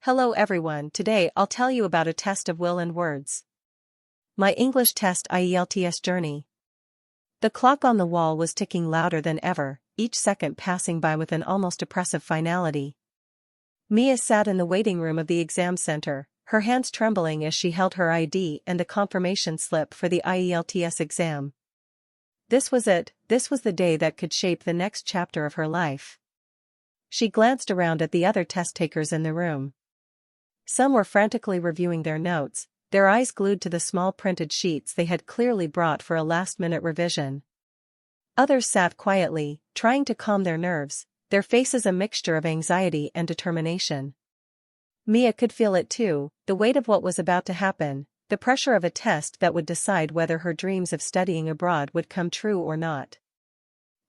Hello everyone, today I'll tell you about a test of will and words. My English test IELTS journey. The clock on the wall was ticking louder than ever, each second passing by with an almost oppressive finality. Mia sat in the waiting room of the exam center, her hands trembling as she held her ID and the confirmation slip for the IELTS exam. This was it, this was the day that could shape the next chapter of her life. She glanced around at the other test takers in the room. Some were frantically reviewing their notes, their eyes glued to the small printed sheets they had clearly brought for a last-minute revision. Others sat quietly, trying to calm their nerves, their faces a mixture of anxiety and determination. Mia could feel it too, the weight of what was about to happen, the pressure of a test that would decide whether her dreams of studying abroad would come true or not.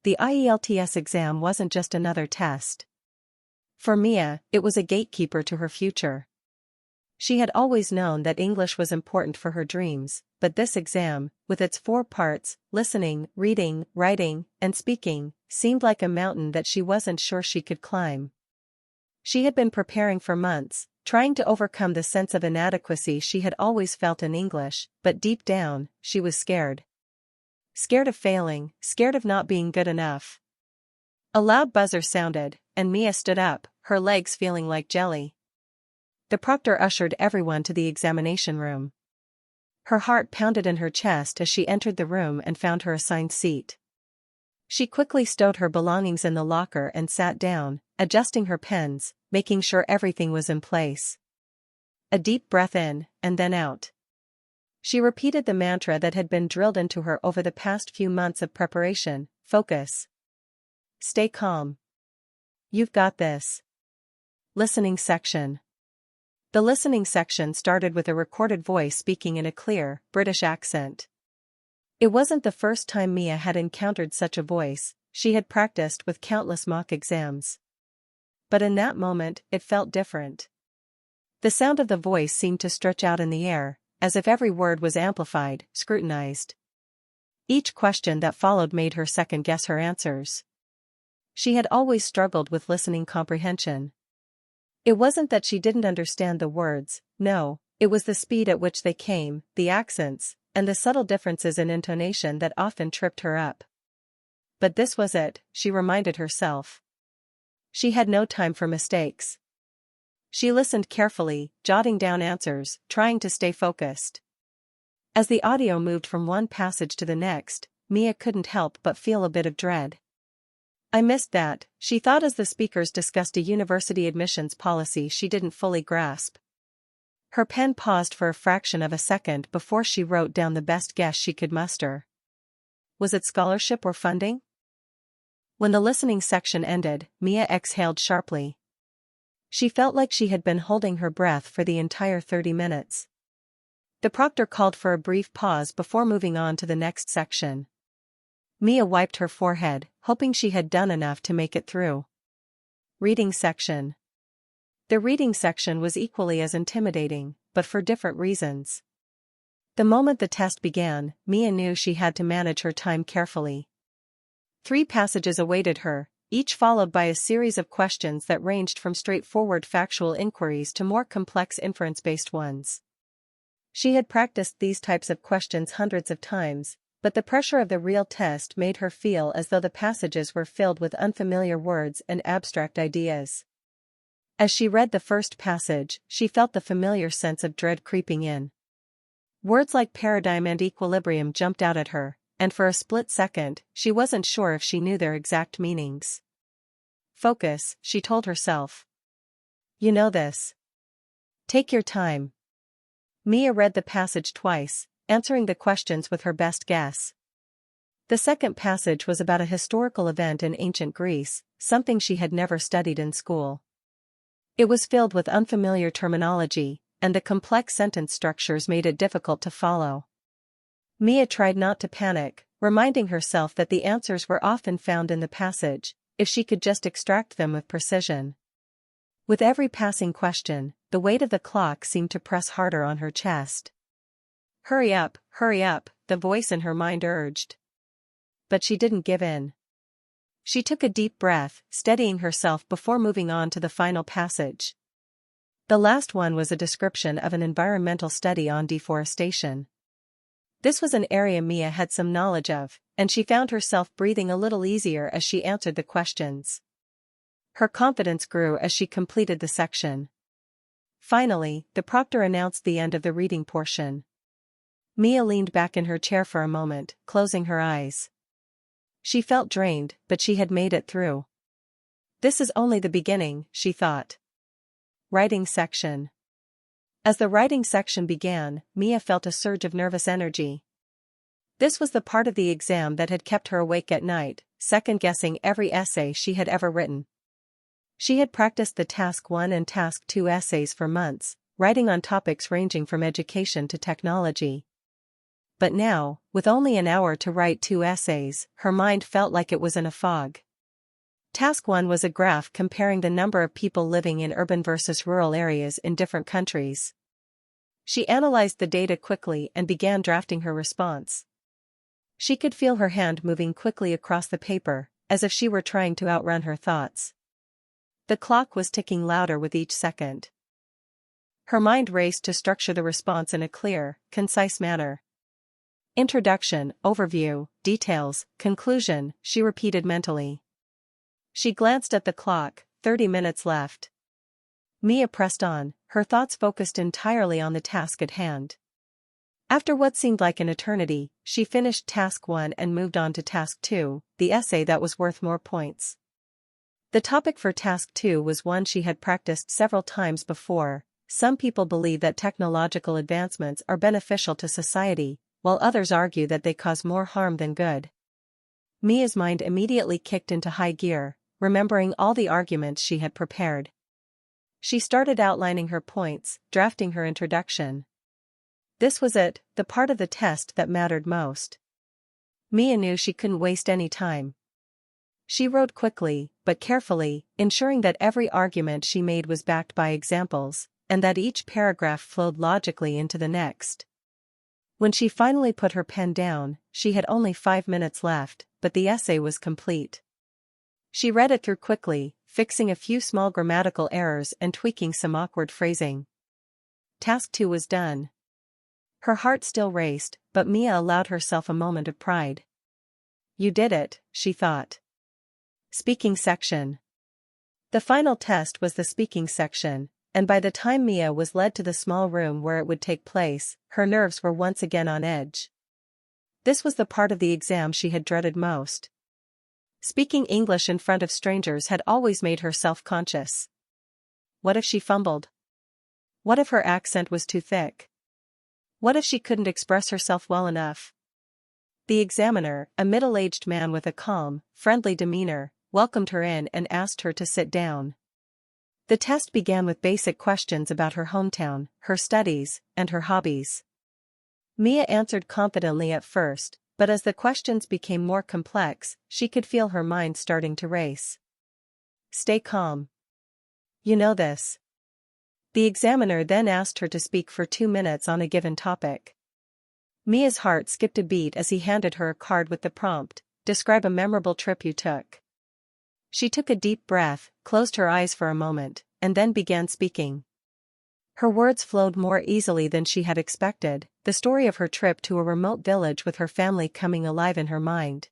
The IELTS exam wasn't just another test. For Mia, it was a gatekeeper to her future. She had always known that English was important for her dreams, but this exam, with its 4 parts, listening, reading, writing, and speaking, seemed like a mountain that she wasn't sure she could climb. She had been preparing for months, trying to overcome the sense of inadequacy she had always felt in English, but deep down, she was scared. Scared of failing, scared of not being good enough. A loud buzzer sounded, and Mia stood up, her legs feeling like jelly. The proctor ushered everyone to the examination room. Her heart pounded in her chest as she entered the room and found her assigned seat. She quickly stowed her belongings in the locker and sat down, adjusting her pens, making sure everything was in place. A deep breath in, and then out. She repeated the mantra that had been drilled into her over the past few months of preparation: focus. Stay calm. You've got this. Listening section. The listening section started with a recorded voice speaking in a clear, British accent. It wasn't the first time Mia had encountered such a voice, she had practiced with countless mock exams. But in that moment, it felt different. The sound of the voice seemed to stretch out in the air, as if every word was amplified, scrutinized. Each question that followed made her second-guess her answers. She had always struggled with listening comprehension. It wasn't that she didn't understand the words, no, it was the speed at which they came, the accents, and the subtle differences in intonation that often tripped her up. But this was it, she reminded herself. She had no time for mistakes. She listened carefully, jotting down answers, trying to stay focused. As the audio moved from one passage to the next, Mia couldn't help but feel a bit of dread. I missed that, she thought as the speakers discussed a university admissions policy she didn't fully grasp. Her pen paused for a fraction of a second before she wrote down the best guess she could muster. Was it scholarship or funding? When the listening section ended, Mia exhaled sharply. She felt like she had been holding her breath for the entire 30 minutes. The proctor called for a brief pause before moving on to the next section. Mia wiped her forehead, hoping she had done enough to make it through. Reading section. The reading section was equally as intimidating, but for different reasons. The moment the test began, Mia knew she had to manage her time carefully. 3 passages awaited her, each followed by a series of questions that ranged from straightforward factual inquiries to more complex inference-based ones. She had practiced these types of questions hundreds of times, but the pressure of the real test made her feel as though the passages were filled with unfamiliar words and abstract ideas. As she read the first passage, she felt the familiar sense of dread creeping in. Words like paradigm and equilibrium jumped out at her, and for a split second, she wasn't sure if she knew their exact meanings. Focus, she told herself. You know this. Take your time. Mia read the passage twice, answering the questions with her best guess. The second passage was about a historical event in ancient Greece, something she had never studied in school. It was filled with unfamiliar terminology, and the complex sentence structures made it difficult to follow. Mia tried not to panic, reminding herself that the answers were often found in the passage, if she could just extract them with precision. With every passing question, the weight of the clock seemed to press harder on her chest. Hurry up, the voice in her mind urged. But she didn't give in. She took a deep breath, steadying herself before moving on to the final passage. The last one was a description of an environmental study on deforestation. This was an area Mia had some knowledge of, and she found herself breathing a little easier as she answered the questions. Her confidence grew as she completed the section. Finally, the proctor announced the end of the reading portion. Mia leaned back in her chair for a moment, closing her eyes. She felt drained, but she had made it through. This is only the beginning, she thought. Writing section. As the writing section began, Mia felt a surge of nervous energy. This was the part of the exam that had kept her awake at night, second-guessing every essay she had ever written. She had practiced the Task 1 and Task 2 essays for months, writing on topics ranging from education to technology. But now, with only an hour to write 2 essays, her mind felt like it was in a fog. Task 1 was a graph comparing the number of people living in urban versus rural areas in different countries. She analyzed the data quickly and began drafting her response. She could feel her hand moving quickly across the paper, as if she were trying to outrun her thoughts. The clock was ticking louder with each second. Her mind raced to structure the response in a clear, concise manner. Introduction, overview, details, conclusion, she repeated mentally. She glanced at the clock, 30 minutes left. Mia pressed on, her thoughts focused entirely on the task at hand. After what seemed like an eternity, she finished Task 1 and moved on to Task 2, the essay that was worth more points. The topic for Task 2 was one she had practiced several times before. Some people believe that technological advancements are beneficial to society, while others argue that they cause more harm than good. Mia's mind immediately kicked into high gear, remembering all the arguments she had prepared. She started outlining her points, drafting her introduction. This was it, the part of the test that mattered most. Mia knew she couldn't waste any time. She wrote quickly, but carefully, ensuring that every argument she made was backed by examples, and that each paragraph flowed logically into the next. When she finally put her pen down, she had only 5 minutes left, but the essay was complete. She read it through quickly, fixing a few small grammatical errors and tweaking some awkward phrasing. Task 2 was done. Her heart still raced, but Mia allowed herself a moment of pride. You did it, she thought. Speaking section. The final test was the speaking section, and by the time Mia was led to the small room where it would take place, her nerves were once again on edge. This was the part of the exam she had dreaded most. Speaking English in front of strangers had always made her self-conscious. What if she fumbled? What if her accent was too thick? What if she couldn't express herself well enough? The examiner, a middle-aged man with a calm, friendly demeanor, welcomed her in and asked her to sit down. The test began with basic questions about her hometown, her studies, and her hobbies. Mia answered confidently at first, but as the questions became more complex, she could feel her mind starting to race. Stay calm. You know this. The examiner then asked her to speak for 2 minutes on a given topic. Mia's heart skipped a beat as he handed her a card with the prompt, "Describe a memorable trip you took." She took a deep breath, closed her eyes for a moment, and then began speaking. Her words flowed more easily than she had expected, the story of her trip to a remote village with her family coming alive in her mind.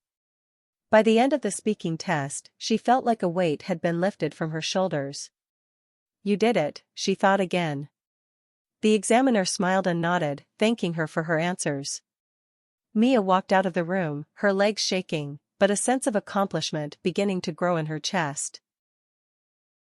By the end of the speaking test, she felt like a weight had been lifted from her shoulders. You did it, she thought again. The examiner smiled and nodded, thanking her for her answers. Mia walked out of the room, her legs shaking, but a sense of accomplishment beginning to grow in her chest.